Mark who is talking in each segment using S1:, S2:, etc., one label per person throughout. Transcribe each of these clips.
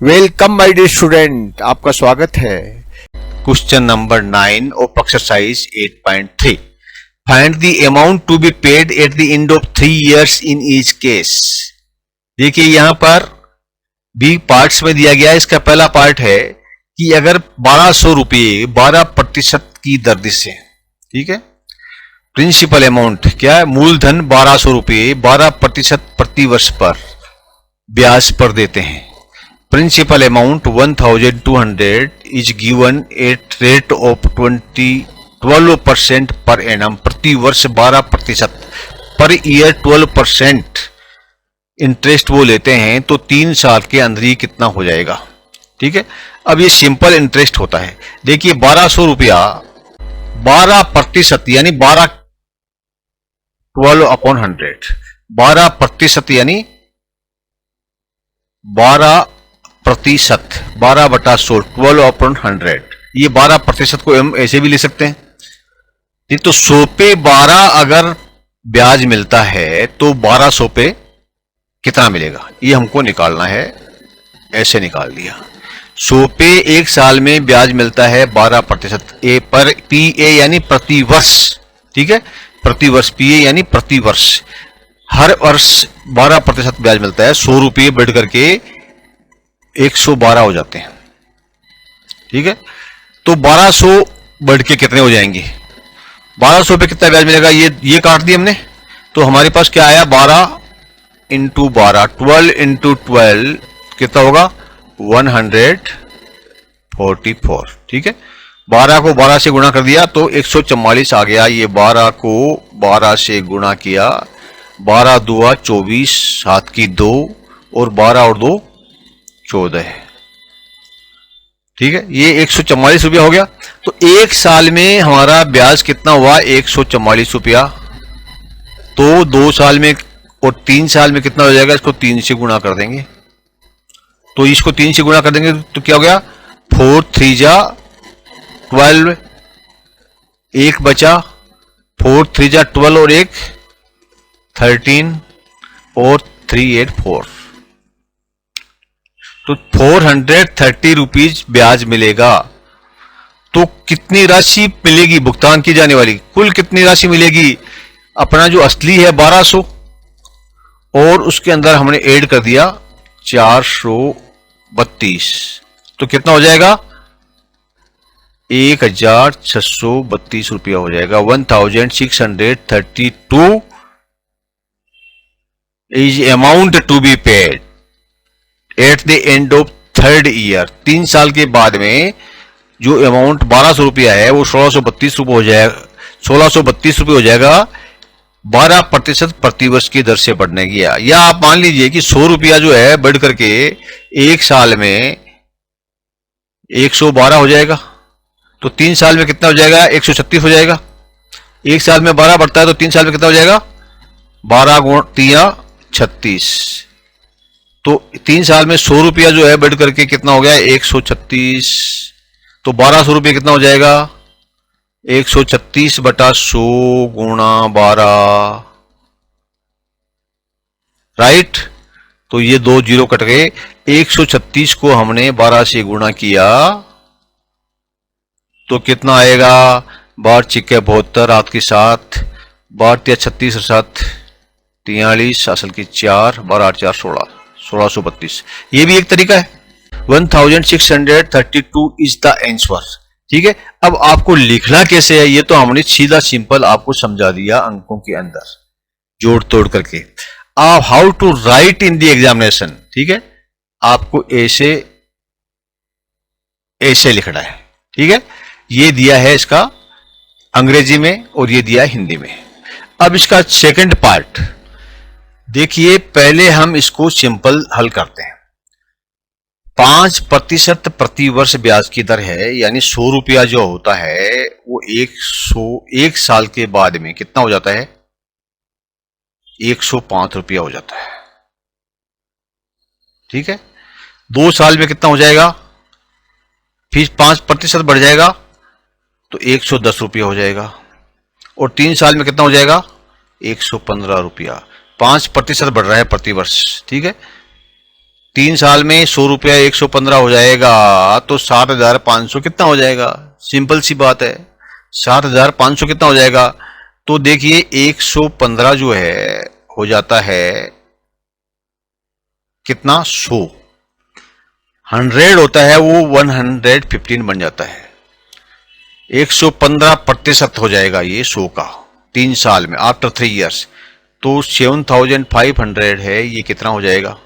S1: Welcome my dear student, आपका स्वागत है। Question number 9 of exercise 8.3। Find the amount to be paid at the end of 3 years in each case. देखिए यहां पर भी parts में दिया गया है। इसका पहला पार्ट है कि अगर 1200 रुपये 12% की दर से, ठीक है, प्रिंसिपल अमाउंट क्या है, मूलधन 1200 रुपये 12% प्रति वर्ष पर ब्याज पर देते हैं। Principal amount 1200 is given at rate of 12% पर एनम। प्रति वर्ष 12% पर ईयर 12% इंटरेस्ट वो लेते हैं, तो 3 साल के अंदर ही कितना हो जाएगा। ठीक है, अब ये सिंपल इंटरेस्ट होता है। देखिए 1200 रुपया 12% यानी 12/100 12% यानी 12%, 12/100 12/100। ये 12% को हम ऐसे भी ले सकते हैं। तो 100 पे 12 अगर ब्याज मिलता है तो 1200 पे कितना मिलेगा, ये हमको निकालना है। ऐसे निकाल दिया। 100 पे 1 साल में ब्याज मिलता है 12% ए पर पी ए यानी प्रति वर्ष। ठीक है, प्रति वर्ष, पी ए यानी प्रति वर्ष। हर वर्ष 12% ब्याज मिलता है। 100 रुपये बढ़ करके 112 हो जाते हैं। ठीक है, तो 1200 बढ़ के कितने हो जाएंगे, 1200 पे कितना ब्याज मिलेगा, ये काट दिया हमने। तो हमारे पास क्या आया, 12 इंटू 12, 12 इंटू 12 कितना होगा, 144। ठीक है, 12 को 12 से गुणा कर दिया तो 144 आ गया। ये 12 को 12 से गुणा किया, 12 दूआ 24, 7 की 2 और 12 और 2 14 है। ठीक है, ये 144 रुपया हो गया। तो 1 साल में हमारा ब्याज कितना हुआ, 144 रुपया। तो 2 साल में और 3 साल में कितना हो जाएगा, इसको 3 से गुणा कर देंगे। तो इसको 3 से गुणा कर देंगे तो क्या हो गया, 4 3 जा 12, एक बचा, 4 3 जा 12 और एक 13 और 3 8 4। तो 430 रुपीज ब्याज मिलेगा। तो कितनी राशि मिलेगी भुगतान की जाने वाली, कुल कितनी राशि मिलेगी, अपना जो असली है 1200 और उसके अंदर हमने ऐड कर दिया 432। तो कितना हो जाएगा, 1632 रुपया हो जाएगा। 1632 is amount to be paid at the end of 3rd year। 3 साल के बाद में जो अमाउंट 1200 रुपया है वो 1632 रुपये हो जाएगा। 1632 रुपये हो जाएगा 12% प्रति वर्ष की दर से बढ़ने की। या आप मान लीजिए कि 100 रुपया जो है बढ़ करके 1 साल में 112 हो जाएगा। तो 3 साल में कितना हो जाएगा, 136 हो जाएगा। 1 साल में 12 बढ़ता है तो 3 साल में कितना हो जाएगा, 12 गुण 3 36। तो 3 साल में 100 रुपया जो है बढ़ करके कितना हो गया, 136। तो 1200 रुपये कितना हो जाएगा, 136/100 गुणा 12। राइट, तो ये 2 जीरो कट गए। 136 को हमने 12 से गुणा किया तो कितना आएगा, 12 छिक्के 72, हाथ की 7, 12 36 और 7 43, असल की 4, 12 8 4 16, 1632। ये भी एक तरीका है। 1632 इज द आंसर। ठीक है, अब आपको लिखना कैसे है, ये तो हमने सीधा सिंपल आपको समझा दिया अंकों के अंदर जोड़ तोड़ करके। आप how to write in the examination, ठीक है, आपको ऐसे ऐसे लिखना है। ठीक है, ये दिया है इसका अंग्रेजी में और ये दिया हिंदी में। अब इसका सेकंड पार्ट देखिए, पहले हम इसको सिंपल हल करते हैं। 5% प्रति वर्ष ब्याज की दर है, यानी 100 रुपया जो होता है वो 1 साल के बाद में कितना हो जाता है, 105 रुपया हो जाता है। ठीक है, 2 साल में कितना हो जाएगा, फिर 5% बढ़ जाएगा तो 110 रुपया हो जाएगा। और 3 साल में कितना हो जाएगा, 115 रुपया। 5% बढ़ रहा है प्रति वर्ष। ठीक है, 3 साल में 100 रुपया 115 हो जाएगा, तो 7,500 कितना हो जाएगा? सिंपल सी बात है, 7,500 कितना हो जाएगा? तो देखिए 115 जो है हो जाता है कितना? 100। 100 होता है वो 115 बन जाता है। 115% हो जाएगा ये 100 का 3 साल में, आफ्टर 3 इयर्स। तो 7,500 है, ये कितना हो जाएगा?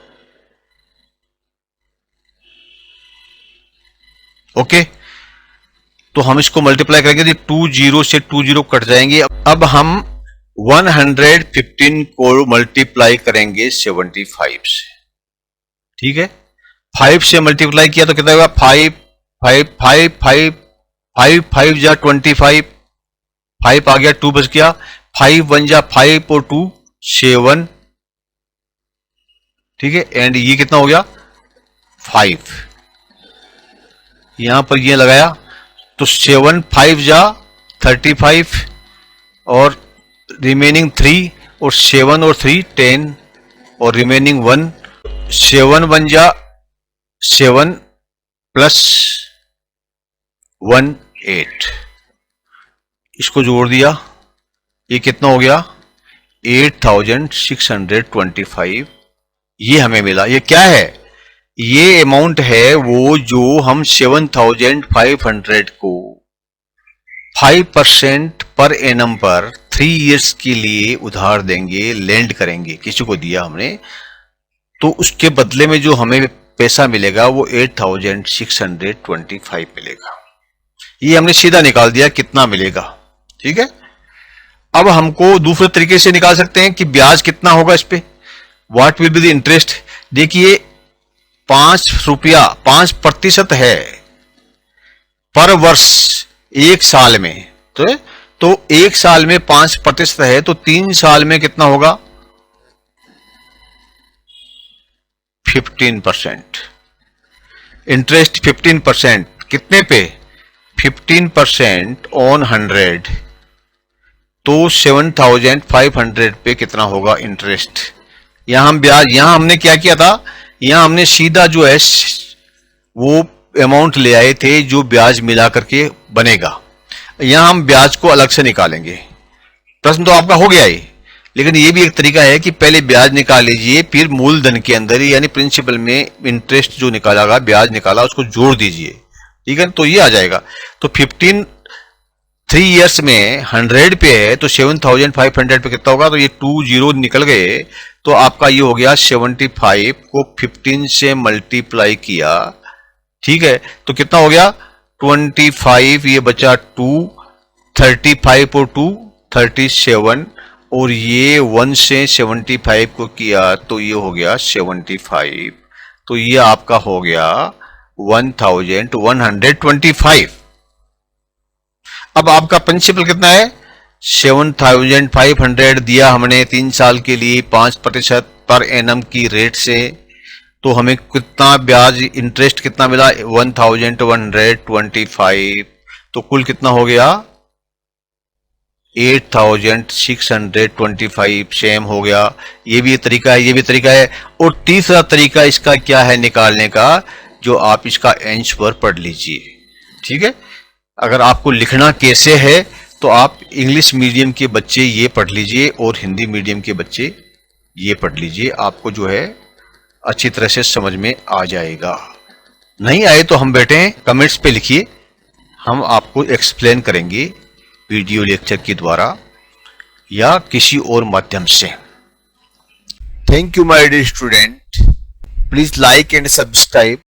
S1: ओके, तो हम इसको मल्टीप्लाई करेंगे तो 20 से 20 कट जाएंगे। अब हम 115 को मल्टीप्लाई करेंगे 75 से, ठीक है। 5 से मल्टीप्लाई किया तो कितना होगा? 5 5 5 5 5 5 जा 25, 5 आ गया, 2 बच गया, 5 1 जा 5 और 2 7, ठीक है। एंड ये कितना हो गया? 5। यहां पर ये लगाया तो 7 5 जा 35 और रिमेनिंग 3 और 7 और 3 10 और रिमेनिंग 1, 7 1 जा 7 प्लस 1 8, इसको जोड़ दिया, ये कितना हो गया? 8,625 ये हमें मिला। ये क्या है? ये अमाउंट है वो जो हम 7,500 को 5% पर एनम पर 3 इयर्स के लिए उधार देंगे, लेंड करेंगे, किसी को दिया हमने, तो उसके बदले में जो हमें पैसा मिलेगा वो 8,625 मिलेगा। ये हमने सीधा निकाल दिया कितना मिलेगा, ठीक है। अब हमको दूसरे तरीके से निकाल सकते हैं कि ब्याज कितना होगा इस पे, what will be the interest. देखिए 5% है पर वर्ष 1 साल में, तो 1 साल में 5% है, तो 3 साल में कितना होगा? 15%। इंटरेस्ट 15% कितने पे? 15% ऑन 100, तो 7,500 पे कितना होगा इंटरेस्ट? यहां हम ब्याज, यहां हमने क्या किया था, यहां हमने सीधा जो है वो अमाउंट ले आए थे जो ब्याज मिला करके बनेगा। यहां हम ब्याज को अलग से निकालेंगे। प्रश्न तो आपका हो गया ही, लेकिन ये भी एक तरीका है कि पहले ब्याज निकाल लीजिए, फिर मूलधन के अंदर यानी प्रिंसिपल में इंटरेस्ट जो निकाला, ब्याज निकाला, उसको जोड़ दीजिए, ठीक है, तो ये आ जाएगा। तो 3 इयर्स में 100 पे है, तो 7,500 पे कितना होगा? तो ये 20 निकल गए, तो आपका ये हो गया 75 को 15 से मल्टीप्लाई किया, ठीक है, तो कितना हो गया? 25, ये बचा 2, 35 और 2 37, और ये 1 से 75 को किया तो ये हो गया 75, तो ये आपका हो गया 1,125। अब आपका प्रिंसिपल कितना है? 7,500 दिया हमने 3 साल के लिए 5% पर एनम की रेट से, तो हमें कितना ब्याज इंटरेस्ट कितना मिला? 1,125, तो कुल कितना हो गया? 8,625 सेम हो गया। ये भी तरीका है, ये भी तरीका है। और तीसरा तरीका इसका क्या है निकालने का, जो आप इसका आंसर पढ़ लीजिए, ठीक है। अगर आपको लिखना कैसे है तो आप इंग्लिश मीडियम के बच्चे ये पढ़ लीजिए और हिंदी मीडियम के बच्चे ये पढ़ लीजिए, आपको जो है अच्छी तरह से समझ में आ जाएगा। नहीं आए तो हम बैठे हैं, कमेंट्स पे लिखिए, हम आपको एक्सप्लेन करेंगे वीडियो लेक्चर के द्वारा या किसी और माध्यम से। Thank you my dear student, please like and subscribe